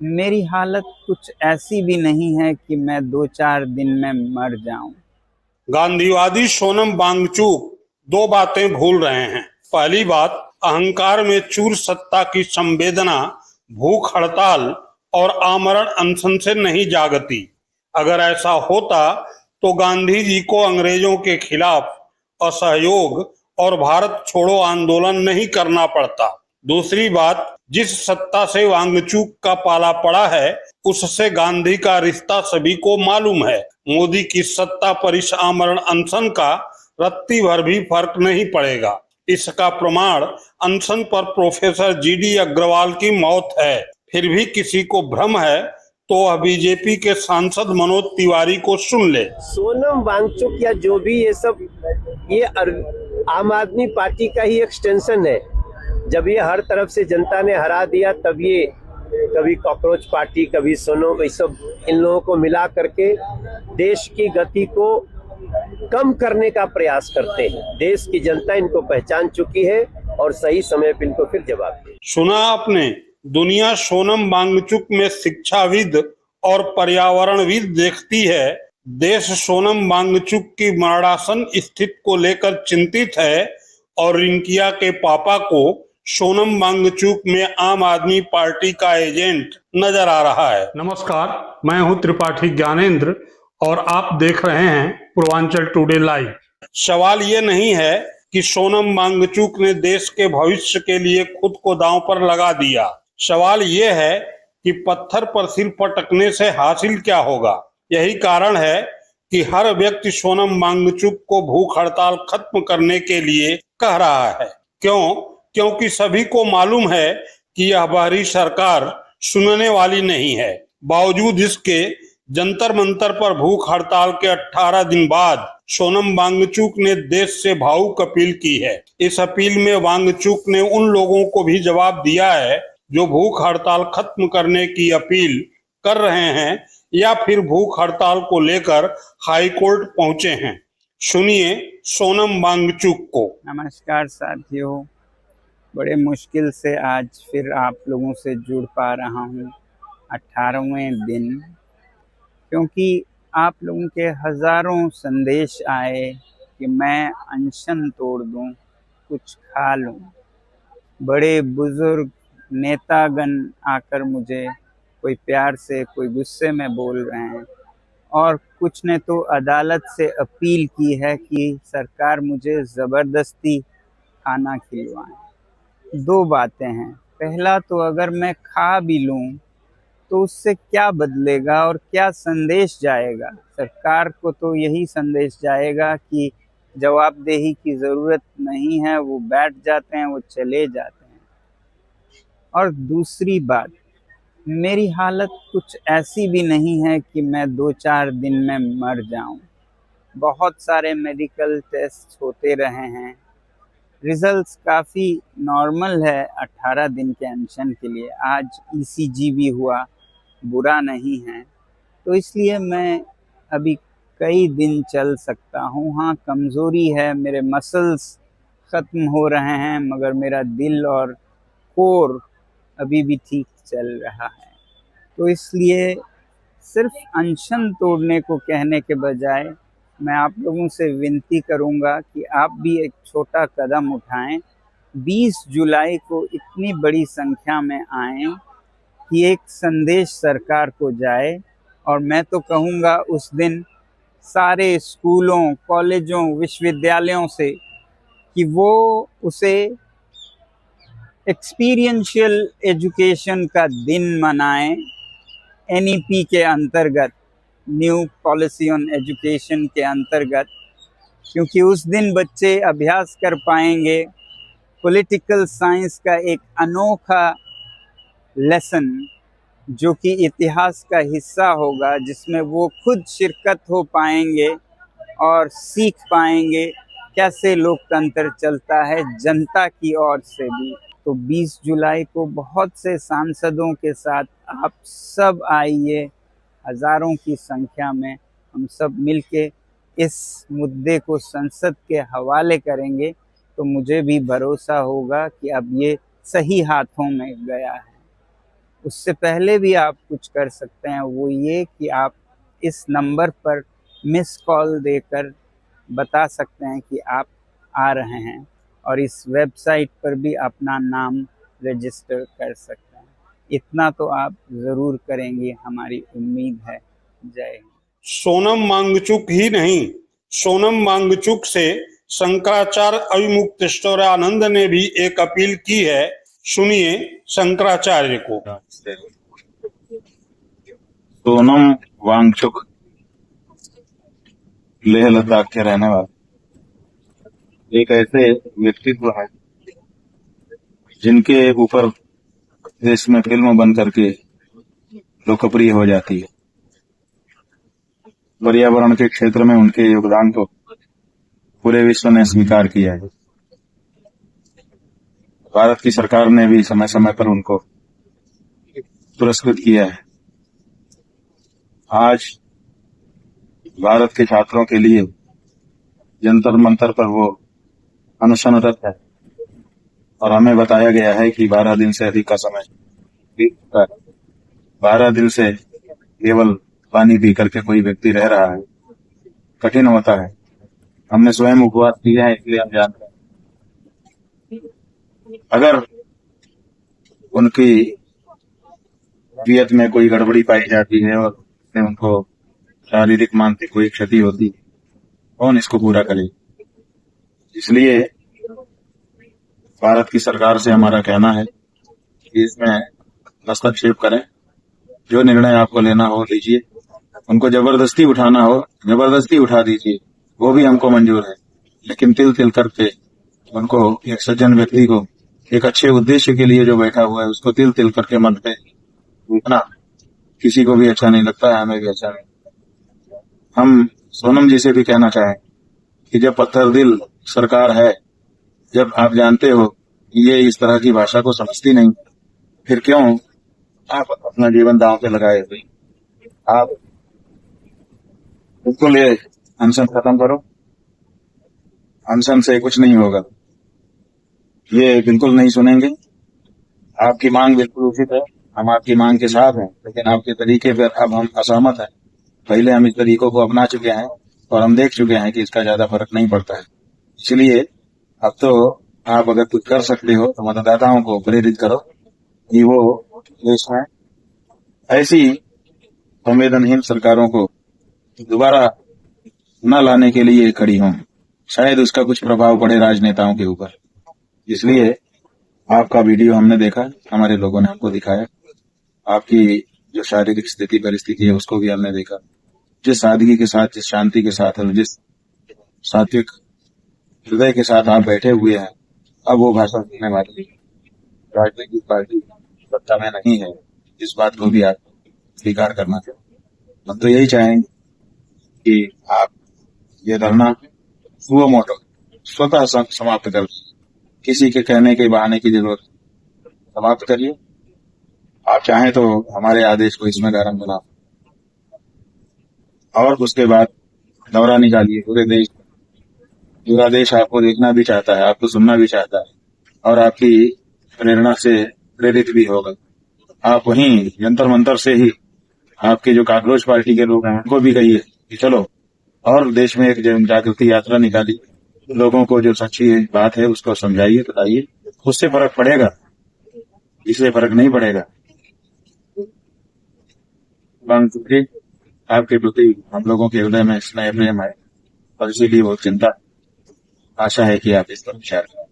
मेरी हालत कुछ ऐसी भी नहीं है कि मैं 2-4 दिन में मर जाऊं। गांधीवादी सोनम वांगचुक दो बातें भूल रहे हैं। पहली बात, अहंकार में चूर सत्ता की संवेदना भूख हड़ताल और आमरण अनशन से नहीं जागती। अगर ऐसा होता तो गांधी जी को अंग्रेजों के खिलाफ असहयोग और भारत छोड़ो आंदोलन नहीं करना पड़ता। दूसरी बात, जिस सत्ता से वांगचुक का पाला पड़ा है उससे गांधी का रिश्ता सभी को मालूम है। मोदी की सत्ता पर इस आमरण अनशन का रत्ती भर भी फर्क नहीं पड़ेगा। इसका प्रमाण अनशन पर प्रोफेसर जीडी अग्रवाल की मौत है। फिर भी किसी को भ्रम है तो वह बीजेपी के सांसद मनोज तिवारी को सुन ले। सोनम वांगचुक या जो भी ये सब, ये आम आदमी पार्टी का ही एक्सटेंशन है। जब ये हर तरफ से जनता ने हरा दिया तब ये कभी कॉकरोच पार्टी, कभी सोनम, ये सब इन लोगों को मिला करके देश की गति को कम करने का प्रयास करते हैं। देश की जनता इनको पहचान चुकी है और सही समय पर इनको फिर जवाब दे। सुना आपने, दुनिया सोनम वांगचुक में शिक्षाविद और पर्यावरणविद देखती है। देश सोनम वांगचुक की मरणासन स्थिति को लेकर चिंतित है और रिंकिया के पापा को सोनम वांगचुक में आम आदमी पार्टी का एजेंट नजर आ रहा है। नमस्कार, मैं हूं त्रिपाठी ज्ञानेंद्र और आप देख रहे हैं पूर्वांचल टुडे लाइव। सवाल ये नहीं है कि सोनम वांगचुक ने देश के भविष्य के लिए खुद को दांव पर लगा दिया। सवाल ये है कि पत्थर पर सिर पटकने से हासिल क्या होगा। यही कारण है कि हर व्यक्ति सोनम वांगचुक को भूख हड़ताल खत्म करने के लिए कह रहा है। क्योंकि सभी को मालूम है कि यह बाहरी सरकार सुनने वाली नहीं है। बावजूद इसके जंतर मंतर पर भूख हड़ताल के 18 दिन बाद सोनम वांगचुक ने देश से भावुक अपील की है। इस अपील में वांगचुक ने उन लोगों को भी जवाब दिया है जो भूख हड़ताल खत्म करने की अपील कर रहे हैं या फिर भूख हड़ताल को लेकर हाई कोर्ट पहुंचे हैं। सुनिए सोनम वांगचुक को। नमस्कार साथियों, बड़े मुश्किल से आज फिर आप लोगों से जुड़ पा रहा हूँ 18वें दिन, क्योंकि आप लोगों के हज़ारों संदेश आए कि मैं अनशन तोड़ दूं, कुछ खा लूं। बड़े बुजुर्ग नेतागण आकर मुझे कोई प्यार से, कोई गुस्से में बोल रहे हैं और कुछ ने तो अदालत से अपील की है कि सरकार मुझे ज़बरदस्ती खाना खिलवाएं। दो बातें हैं, पहला तो अगर मैं खा भी लूं तो उससे क्या बदलेगा और क्या संदेश जाएगा। सरकार को तो यही संदेश जाएगा कि जवाबदेही की ज़रूरत नहीं है, वो बैठ जाते हैं, वो चले जाते हैं। और दूसरी बात, मेरी हालत कुछ ऐसी भी नहीं है कि मैं 2-4 दिन में मर जाऊं। बहुत सारे मेडिकल टेस्ट होते रहे हैं, रिजल्ट्स काफ़ी नॉर्मल है 18 दिन के अनशन के लिए। आज ईसीजी भी हुआ, बुरा नहीं है, तो इसलिए मैं अभी कई दिन चल सकता हूँ। हाँ, कमज़ोरी है, मेरे मसल्स ख़त्म हो रहे हैं, मगर मेरा दिल और कोर अभी भी ठीक चल रहा है। तो इसलिए सिर्फ अनशन तोड़ने को कहने के बजाय मैं आप लोगों से विनती करूंगा कि आप भी एक छोटा कदम उठाएं। 20 जुलाई को इतनी बड़ी संख्या में आएं कि एक संदेश सरकार को जाए। और मैं तो कहूँगा उस दिन सारे स्कूलों, कॉलेजों, विश्वविद्यालयों से कि वो उसे एक्सपीरियंशियल एजुकेशन का दिन मनाएं, एनईपी के अंतर्गत, न्यू पॉलिसी ऑन एजुकेशन के अंतर्गत, क्योंकि उस दिन बच्चे अभ्यास कर पाएंगे पॉलिटिकल साइंस का एक अनोखा लेसन जो कि इतिहास का हिस्सा होगा, जिसमें वो खुद शिरकत हो पाएंगे और सीख पाएंगे कैसे लोकतंत्र चलता है जनता की ओर से भी। तो 20 जुलाई को बहुत से सांसदों के साथ आप सब आइए, हज़ारों की संख्या में हम सब मिलके इस मुद्दे को संसद के हवाले करेंगे, तो मुझे भी भरोसा होगा कि अब ये सही हाथों में गया है। उससे पहले भी आप कुछ कर सकते हैं, वो ये कि आप इस नंबर पर मिस कॉल देकर बता सकते हैं कि आप आ रहे हैं, और इस वेबसाइट पर भी अपना नाम रजिस्टर कर सकते हैं। इतना तो आप ज़रूर करेंगे, हमारी उम्मीद है। जय हिंद। सोनम वांगचुक ही नहीं, सोनम वांगचुक से शंकराचार्य अविमुक्तेश्वरानंद ने भी एक अपील की है। सुनिए शंकराचार्य को। सोनम वांगचुक लेह लद्दाख के रहने वाले एक ऐसे व्यक्तित्व है जिनके ऊपर देश में फिल्म बन करके लोकप्रिय हो जाती है। पर्यावरण के क्षेत्र में उनके योगदान को पूरे विश्व ने स्वीकार किया है। भारत की सरकार ने भी समय समय पर उनको पुरस्कृत किया है। आज भारत के छात्रों के लिए जंतर मंतर पर वो अनशनरत है और हमें बताया गया है कि 12 दिन से अधिक का समय बीत चुका है। 12 दिन से केवल पानी पी करके कोई व्यक्ति रह रहा है, कठिन होता है। हमने स्वयं उपवास किया है, इसलिए हम जानते हैं। अगर उनकी तबीयत में कोई गड़बड़ी पाई जाती है और उनको शारीरिक मानसिक कोई क्षति होती है, कौन इसको पूरा करे? इसलिए भारत की सरकार से हमारा कहना है कि इसमें हस्तक्षेप करें। जो निर्णय आपको लेना हो लीजिए, उनको जबरदस्ती उठाना हो जबरदस्ती उठा दीजिए, वो भी हमको मंजूर है। लेकिन तिल तिल करके उनको, एक सज्जन व्यक्ति को, एक अच्छे उद्देश्य के लिए जो बैठा हुआ है, उसको तिल तिल करके मत पे उठना किसी को भी अच्छा नहीं लगता है, हमें भी अच्छा नहीं। हम सोनम जी से भी कहना चाहें कि जब पत्थर दिल सरकार है, जब आप जानते हो कि ये इस तरह की भाषा को समझती नहीं, फिर क्यों आप अपना जीवन दांव पे लगाए हुए? आप बिल्कुल ये अनशन खत्म करो। अनशन से कुछ नहीं होगा, ये बिल्कुल नहीं सुनेंगे। आपकी मांग बिल्कुल उचित है, हम आपकी मांग के साथ हैं, लेकिन आपके तरीके पर अब हम असहमत हैं। पहले हम इस तरीकों को अपना चुके हैं और हम देख चुके हैं कि इसका ज्यादा फर्क नहीं पड़ता है। इसलिए अब तो आप अगर कुछ कर सकते हो तो मतदाताओं को प्रेरित करो कि वो देश में ऐसी संवेदनहीन सरकारों को दोबारा न लाने के लिए खड़ी हों। शायद उसका कुछ प्रभाव पड़े राजनेताओं के ऊपर। इसलिए आपका वीडियो हमने देखा, हमारे लोगों ने आपको दिखाया, आपकी जो शारीरिक स्थिति परिस्थिति है उसको भी हमने देखा। जिस सादगी के साथ, जिस शांति के साथ और जिस सात्विक हृदय के साथ आप बैठे हुए हैं, अब वो भाषा सुनने वाली राजनीतिक पार्टी सत्ता में नहीं है, इस बात को भी आप स्वीकार करना चाहिए। हम तो यही चाहेंगे कि आप ये धरना सुओ मोटो स्वतः समाप्त कर, किसी के कहने के बहाने की जरूरत समाप्त करिए। आप चाहें तो हमारे आदेश को इसमें गारंट बना और उसके बाद दौरा निकालिए पूरे देश। पूरा देश आपको देखना भी चाहता है, आपको सुनना भी चाहता है और आपकी प्रेरणा से प्रेरित भी होगा। आप वहीं जंतर मंतर से ही आपके जो काकरोच पार्टी के लोग हैं उनको भी कहिए कि चलो और देश में एक जागृति यात्रा निकाली, लोगों को जो सच्ची बात है उसको समझाइए, बताइए। उससे फर्क पड़ेगा, इससे फर्क नहीं पड़ेगा। आपके प्रति हम लोगों के हृदय में स्नेह प्रेम है और इसीलिए बहुत चिंता, आशा है कि आप इस पर विचार करें।